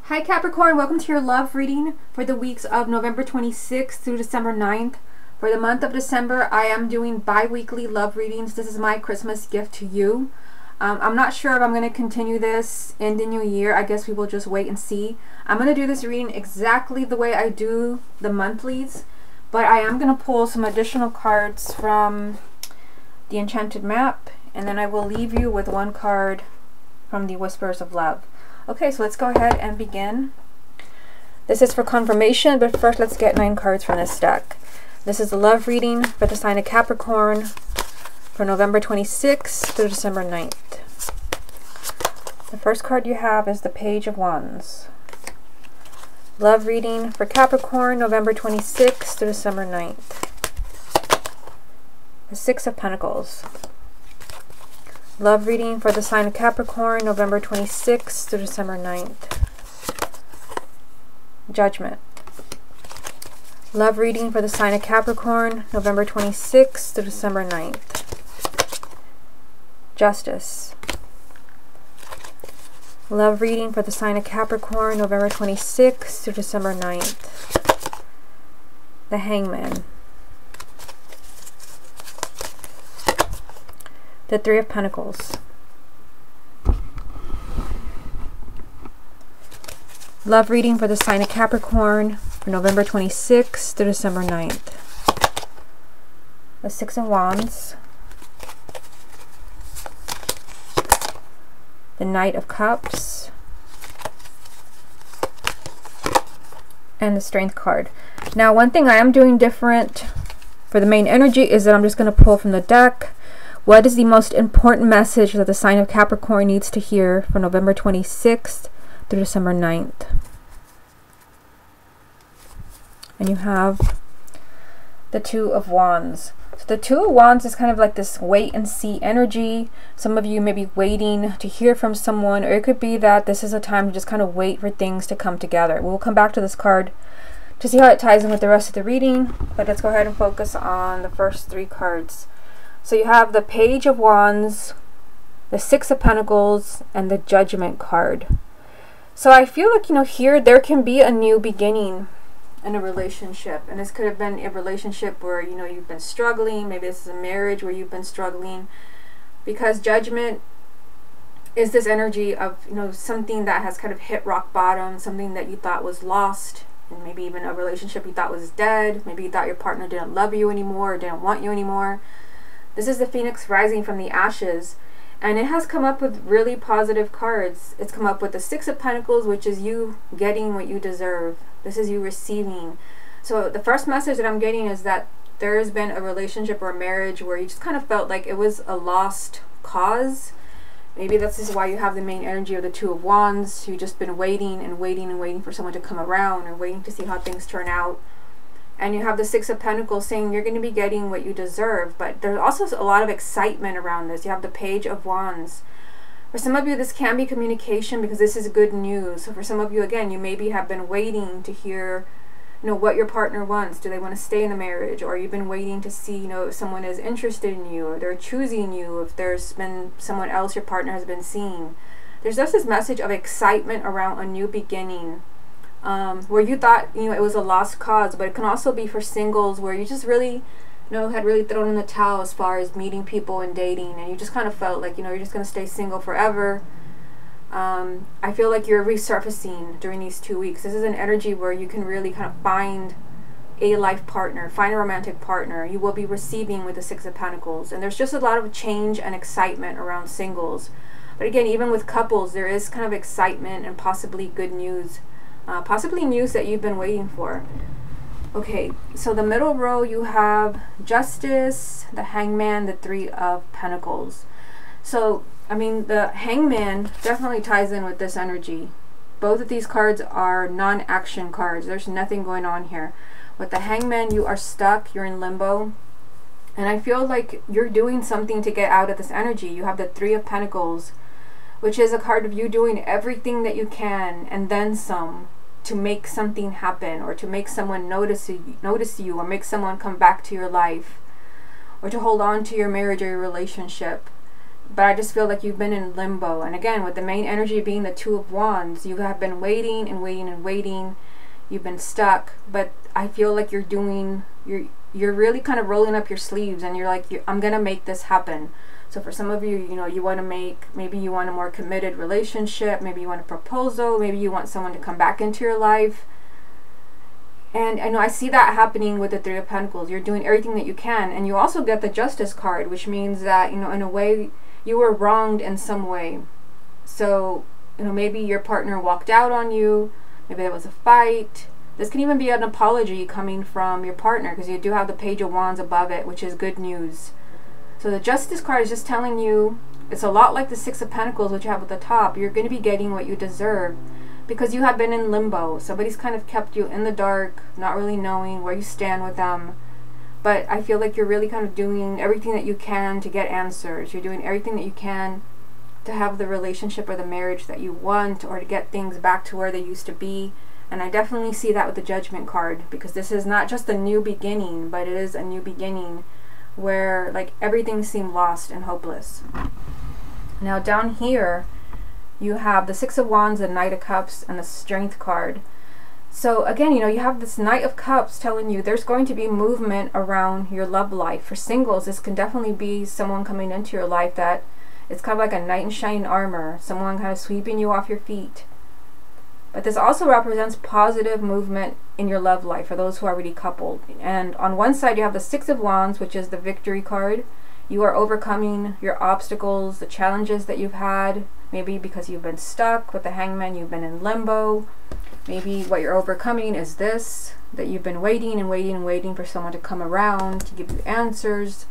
Hi Capricorn, welcome to your love reading for the weeks of November 26th through December 9th. For the month of December, I am doing bi-weekly love readings. This is my Christmas gift to you. I'm not sure if I'm going to continue this in the new year. I guess we will just wait and see. I'm going to do this reading exactly the way I do the monthlies, but I am going to pull some additional cards from the Enchanted Map, and then I will leave you with one card from the Whispers of Love. Okay, so let's go ahead and begin. This is for confirmation, but first let's get 9 cards from this deck. This is the love reading for the sign of Capricorn for November 26th through December 9th. The first card you have is the Page of Wands. Love reading for Capricorn, November 26th through December 9th. The Six of Pentacles. Love reading for the sign of Capricorn, November 26th to December 9th. Judgment. Love reading for the sign of Capricorn, November 26th to December 9th. Justice. Love reading for the sign of Capricorn, November 26th to December 9th. The Hangman. The Three of Pentacles. Love reading for the sign of Capricorn for November 26th to December 9th. The Six of Wands. The Knight of Cups. And the Strength card. Now, one thing I am doing different for the main energy is that I'm just going to pull from the deck. What is the most important message that the sign of Capricorn needs to hear for November 26th through December 9th? And you have the Two of Wands. So the Two of Wands is kind of like this wait and see energy. Some of you may be waiting to hear from someone, or it could be that this is a time to just kind of wait for things to come together. We'll come back to this card to see how it ties in with the rest of the reading, but let's go ahead and focus on the first 3 cards. So you have the Page of Wands, the Six of Pentacles, and the Judgment card. So I feel like, here there can be a new beginning in a relationship. And this could have been a relationship where, you've been struggling. Maybe this is a marriage where you've been struggling. Because Judgment is this energy of, something that has kind of hit rock bottom, something that you thought was lost, and maybe even a relationship you thought was dead. Maybe you thought your partner didn't love you anymore or didn't want you anymore. This is the Phoenix rising from the ashes, and it has come up with really positive cards. It's come up with the Six of Pentacles, which is you getting what you deserve. This is you receiving. So the first message that I'm getting is that there has been a relationship or a marriage where you just kind of felt like it was a lost cause. Maybe this is why you have the main energy of the Two of Wands. You've just been waiting and waiting and waiting for someone to come around, or waiting to see how things turn out. And you have the Six of Pentacles saying you're going to be getting what you deserve. But there's also a lot of excitement around this. You have the Page of Wands. For some of you, this can be communication because this is good news. So for some of you, again, you maybe have been waiting to hear, what your partner wants. Do they want to stay in the marriage? Or you've been waiting to see, if someone is interested in you, or they're choosing you, if there's been someone else your partner has been seeing. There's just this message of excitement around a new beginning. Where you thought, it was a lost cause, but it can also be for singles where you just really, had really thrown in the towel as far as meeting people and dating, and you just kind of felt like, you're just going to stay single forever. I feel like you're resurfacing during these 2 weeks. This is an energy where you can really kind of find a life partner, find a romantic partner. You will be receiving with the Six of Pentacles, and there's just a lot of change and excitement around singles. But again, even with couples, there is kind of excitement and possibly good news. Possibly news that you've been waiting for. Okay, so the middle row you have Justice, the Hangman, the Three of Pentacles. So, the Hangman definitely ties in with this energy. Both of these cards are non-action cards. There's nothing going on here. With the Hangman, you are stuck. You're in limbo. And I feel like you're doing something to get out of this energy. You have the Three of Pentacles, which is a card of you doing everything that you can and then some to make something happen, or to make someone notice you, or make someone come back to your life, or to hold on to your marriage or your relationship. but I just feel like you've been in limbo. And again, with the main energy being the Two of Wands, you have been waiting and waiting and waiting. You've been stuck, but I feel like you're really kind of rolling up your sleeves, and you're like, I'm gonna make this happen. So for some of you, you know, you want to maybe you want a more committed relationship, maybe you want a proposal, maybe you want someone to come back into your life. And I know I see that happening with the Three of Pentacles. You're doing everything that you can, and you also get the Justice card, which means that, you know, in a way, you were wronged in some way. So, you know, maybe your partner walked out on you, maybe there was a fight. This can even be an apology coming from your partner, because you do have the Page of Wands above it, which is good news. So the Justice card is just telling you, it's a lot like the Six of Pentacles, which you have at the top. You're going to be getting what you deserve, because you have been in limbo. Somebody's kind of kept you in the dark, not really knowing where you stand with them. But I feel like you're really kind of doing everything that you can to get answers. You're doing everything that you can to have the relationship or the marriage that you want, or to get things back to where they used to be. And I definitely see that with the Judgment card, because this is not just a new beginning, but it is a new beginning where like everything seemed lost and hopeless. Now down here you have the Six of Wands, the Knight of Cups, and the Strength card. So again, you know, you have this Knight of Cups telling you there's going to be movement around your love life. For singles, this can definitely be someone coming into your life that it's kind of like a knight in shining armor, someone kind of sweeping you off your feet. But this also represents positive movement in your love life for those who are already coupled. And on one side you have the Six of Wands, which is the Victory card. You are overcoming your obstacles, the challenges that you've had, maybe because you've been stuck. With the Hangman, you've been in limbo. Maybe what you're overcoming is this, that you've been waiting and waiting and waiting for someone to come around, to give you answers,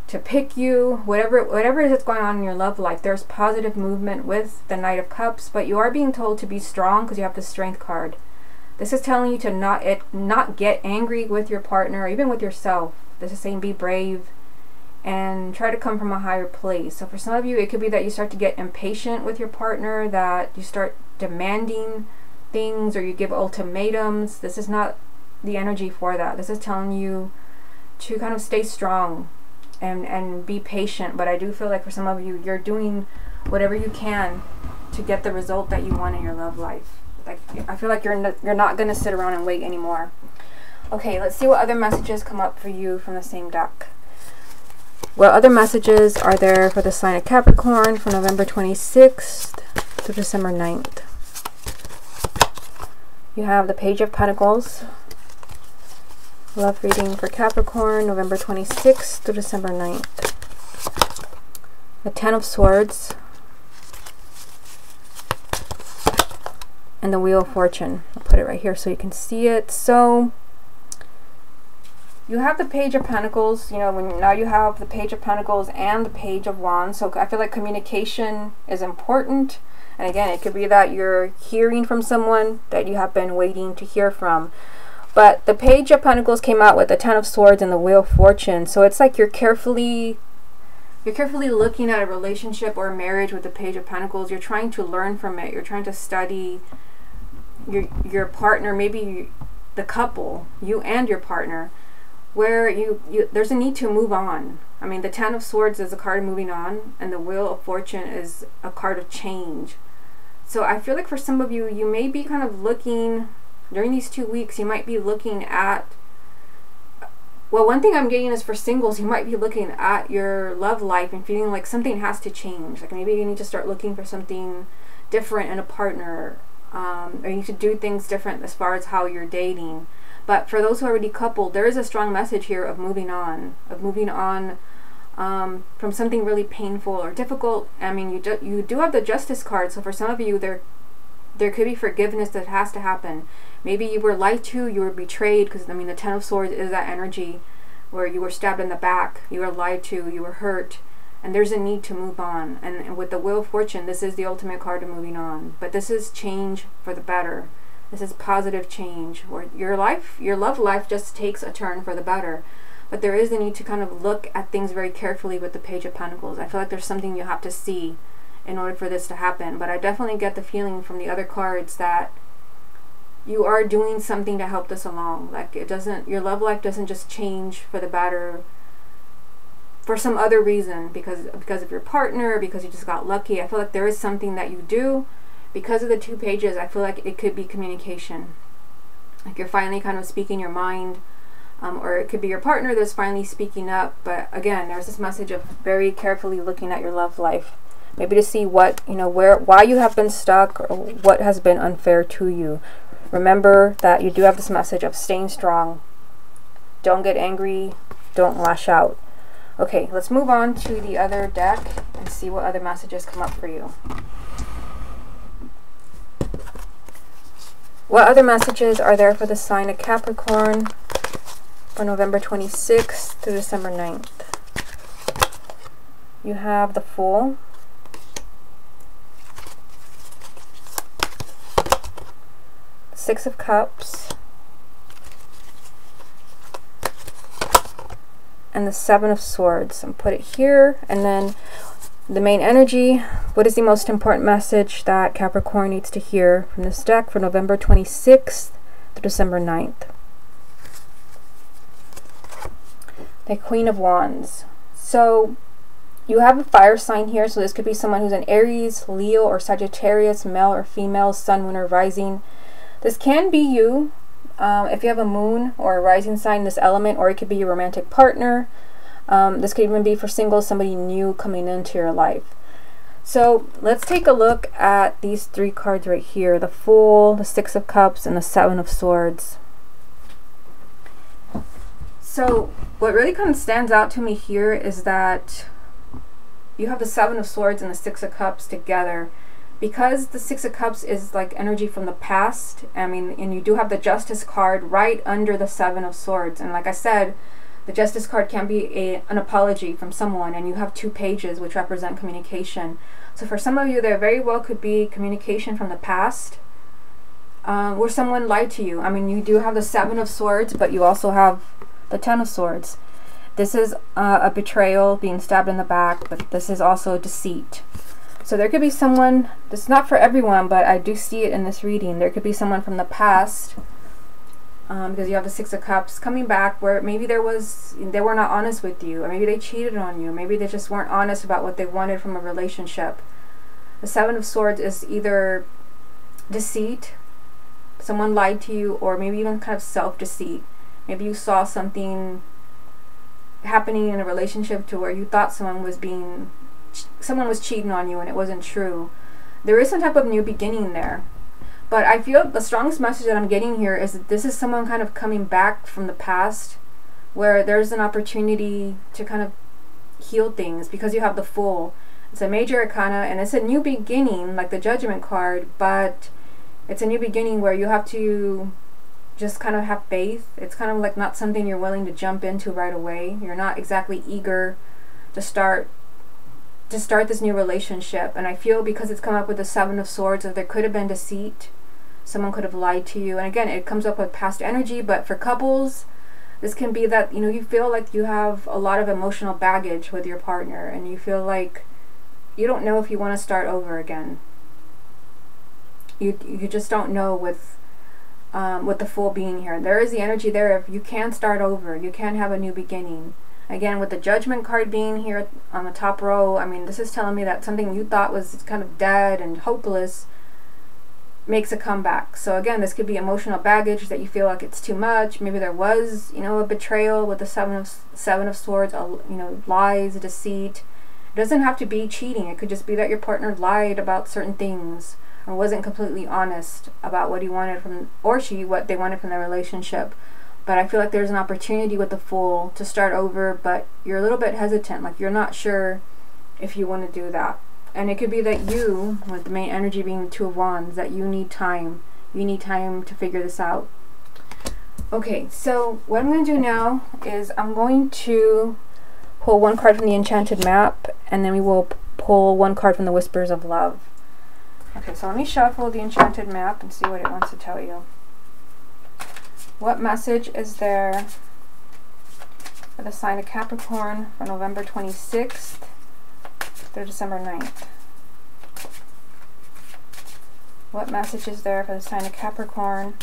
to pick you, whatever it is that's going on in your love life. There's positive movement with the Knight of Cups, but you are being told to be strong because you have the Strength card. This is telling you to not get angry with your partner or even with yourself. This is saying be brave and try to come from a higher place. So for some of you, it could be that you start to get impatient with your partner, that you start demanding things, or you give ultimatums. This is not the energy for that. This is telling you to kind of stay strong and be patient. But I do feel like for some of you, you're doing whatever you can to get the result that you want in your love life. Like, I feel like you're not going to sit around and wait anymore. Okay, let's see what other messages come up for you from the same deck. What other messages are there for the sign of Capricorn from November 26th to December 9th? You have the Page of Pentacles. Love reading for Capricorn, November 26th to December 9th. The Ten of Swords. And the Wheel of Fortune. I'll put it right here so you can see it. So you have the Page of Pentacles, you know, now you have the Page of Pentacles and the Page of Wands. So I feel like communication is important. And again, it could be that you're hearing from someone that you have been waiting to hear from. But the Page of Pentacles came out with the Ten of Swords and the Wheel of Fortune. So it's like you're carefully looking at a relationship or a marriage with the Page of Pentacles. You're trying to learn from it. You're trying to study your partner, maybe the couple, you and your partner, where there's a need to move on. I mean, the Ten of Swords is a card of moving on, and the Wheel of Fortune is a card of change. So I feel like for some of you, you may be kind of looking, during these 2 weeks, you might be looking at, well, one thing I'm getting is for singles, you might be looking at your love life and feeling like something has to change. Like maybe you need to start looking for something different in a partner, or you need to do things different as far as how you're dating. But for those who are already coupled, there is a strong message here of moving on, from something really painful or difficult. I mean, you do have the Justice card, so for some of you, there could be forgiveness that has to happen. Maybe you were lied to, you were betrayed, because I mean, the Ten of Swords is that energy where you were stabbed in the back, you were lied to, you were hurt, and there's a need to move on. And with the Wheel of Fortune, this is the ultimate card of moving on. But this is change for the better. This is positive change, where your love life just takes a turn for the better. But there is a need to kind of look at things very carefully with the Page of Pentacles. I feel like there's something you have to see in order for this to happen. But I definitely get the feeling from the other cards that you are doing something to help this along. Like your love life doesn't just change for the better for some other reason, because of your partner, because you just got lucky. I feel like there is something that you do because of the 2 pages. I feel like it could be communication, like you're finally kind of speaking your mind, or it could be your partner that's finally speaking up. But again, there's this message of very carefully looking at your love life, maybe to see what, you know, why you have been stuck, or what has been unfair to you. Remember that you do have this message of staying strong. Don't get angry, don't lash out. Okay, let's move on to the other deck and see what other messages come up for you. What other messages are there for the sign of Capricorn for November 26th to December 9th? You have the Fool, Six of Cups, and the Seven of Swords. And put it here, and then the main energy. What is the most important message that Capricorn needs to hear from this deck for November 26th to December 9th? The Queen of Wands. So you have a fire sign here, so this could be someone who's an Aries, Leo, or Sagittarius, male or female, sun, moon, or rising. This can be you. If you have a moon or a rising sign, this element, or it could be your romantic partner. This could even be for singles, somebody new coming into your life. So let's take a look at these 3 cards right here. The Fool, the Six of Cups, and the Seven of Swords. So what really kind of stands out to me here is that you have the Seven of Swords and the Six of Cups together. Because the Six of Cups is like energy from the past, I mean, and you do have the Justice card right under the Seven of Swords. And like I said, the Justice card can be an apology from someone, and you have 2 pages which represent communication. So for some of you, there very well could be communication from the past, where someone lied to you. I mean, you do have the Seven of Swords, but you also have the Ten of Swords. This is a betrayal, being stabbed in the back, but this is also deceit. So there could be someone, this is not for everyone, but I do see it in this reading. There could be someone from the past, because you have the Six of Cups, coming back where maybe they were not honest with you, or maybe they cheated on you, maybe they just weren't honest about what they wanted from a relationship. The Seven of Swords is either deceit, someone lied to you, or maybe even kind of self-deceit. Maybe you saw something happening in a relationship to where you thought someone was cheating on you and it wasn't true. There is some type of new beginning there. But I feel the strongest message that I'm getting here is that this is someone kind of coming back from the past, where there's an opportunity to kind of heal things, because you have the Fool. It's a major arcana, and it's a new beginning, like the Judgment card, but it's a new beginning where you have to just kind of have faith. It's kind of like not something you're willing to jump into right away. You're not exactly eager to start this new relationship. And I feel because it's come up with the Seven of Swords, that there could have been deceit. Someone could have lied to you. And again, it comes up with past energy, but for couples, this can be that, you know, you feel like you have a lot of emotional baggage with your partner, and you feel like you don't know if you want to start over again. You just don't know with the Fool being here. There is the energy there of you can start over. You can have a new beginning. Again, with the Judgment card being here on the top row, I mean, this is telling me that something you thought was kind of dead and hopeless makes a comeback. So again, this could be emotional baggage that you feel like it's too much. Maybe there was, you know, a betrayal with the Seven of Swords, you know, lies, deceit. It doesn't have to be cheating. It could just be that your partner lied about certain things, or wasn't completely honest about what he wanted from, or she, what they wanted from their relationship. But I feel like there's an opportunity with the Fool to start over, but you're a little bit hesitant, like you're not sure if you want to do that. And it could be that you, with the main energy being the Two of Wands, that you need time. You need time to figure this out. Okay, so what I'm going to do now is I'm going to pull one card from the Enchanted Map, and then we will pull one card from the Whispers of Love. Okay, so let me shuffle the Enchanted Map and see what it wants to tell you. What message is there for the sign of Capricorn for November 26th through December 9th? What message is there for the sign of Capricorn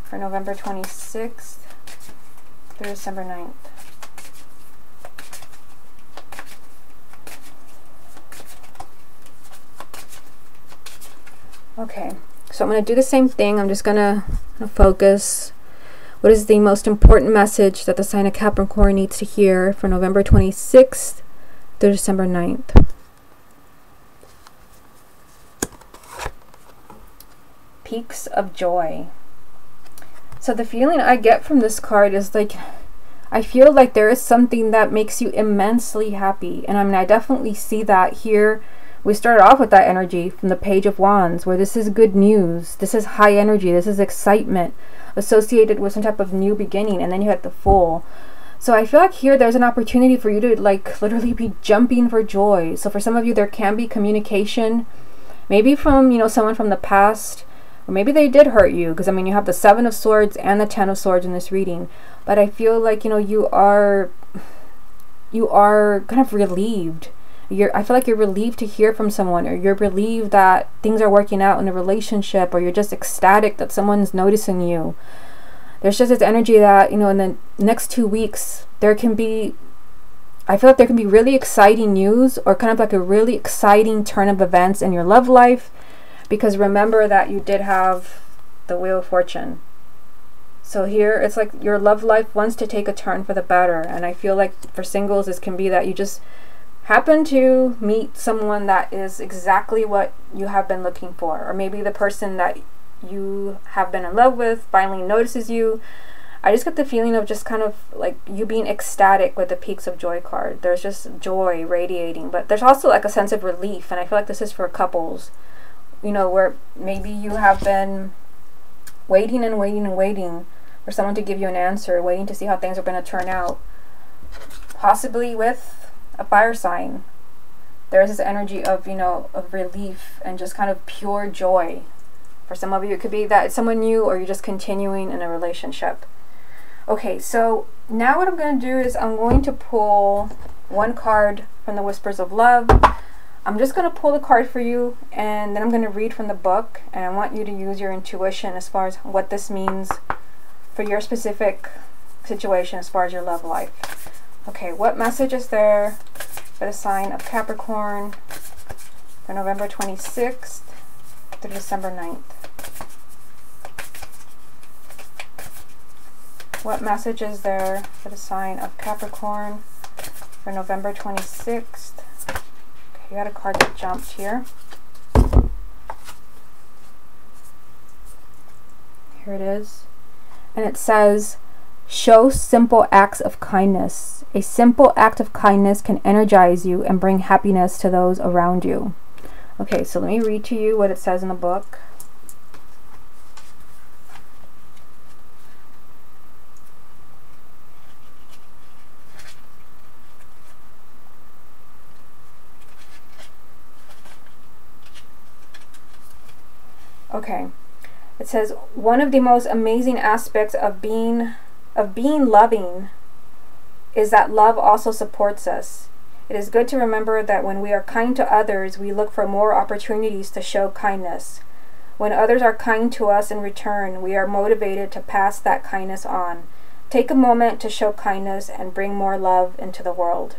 for November 26th through December 9th? Okay, so I'm going to do the same thing. I'm just going to focus. What is the most important message that the sign of Capricorn needs to hear for November 26th through December 9th? Peaks of joy. So the feeling I get from this card is like, I feel like there is something that makes you immensely happy. And I mean, I definitely see that here. We started off with that energy from the Page of Wands, where this is good news. This is high energy. This is excitement associated with some type of new beginning. And then you had the Fool. So I feel like here there's an opportunity for you to like literally be jumping for joy. So for some of you, there can be communication, maybe from, you know, someone from the past, or maybe they did hurt you. Because I mean, you have the Seven of Swords and the Ten of Swords in this reading. But I feel like, you know, you are kind of relieved. I feel like you're relieved to hear from someone, or you're relieved that things are working out in a relationship, or you're just ecstatic that someone's noticing you. There's just this energy that, you know, in the next 2 weeks, there can be, I feel like there can be really exciting news, or kind of like a really exciting turn of events in your love life. Because remember that you did have the Wheel of Fortune. So here, it's like your love life wants to take a turn for the better. And I feel like for singles, this can be that you just happen to meet someone that is exactly what you have been looking for. Or maybe the person that you have been in love with finally notices you. I just get the feeling of just kind of like you being ecstatic with the Peaks of Joy card. There's just joy radiating. But there's also like a sense of relief. And I feel like this is for couples, you know, where maybe you have been waiting and waiting and waiting for someone to give you an answer, waiting to see how things are going to turn out. Possibly with a fire sign. There's this energy of, you know, of relief and just kind of pure joy. For some of you, it could be that it's someone new, or you're just continuing in a relationship. Okay, so now what I'm going to do is I'm going to pull one card from the Whispers of Love. I'm just going to pull the card for you, and then I'm going to read from the book, and I want you to use your intuition as far as what this means for your specific situation as far as your love life. Okay, what message is there for the sign of Capricorn for November 26th through December 9th? What message is there for the sign of Capricorn for November 26th? Okay, you got a card that jumped here. Here it is. And it says, show simple acts of kindness. A simple act of kindness can energize you and bring happiness to those around you. Okay, so let me read to you what it says in the book. Okay, it says, one of the most amazing aspects of being loving is that love also supports us. It is good to remember that when we are kind to others, we look for more opportunities to show kindness. When others are kind to us in return, we are motivated to pass that kindness on. Take a moment to show kindness and bring more love into the world.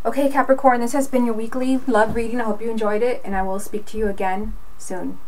Okay, Capricorn, this has been your weekly love reading. I hope you enjoyed it, and I will speak to you again soon.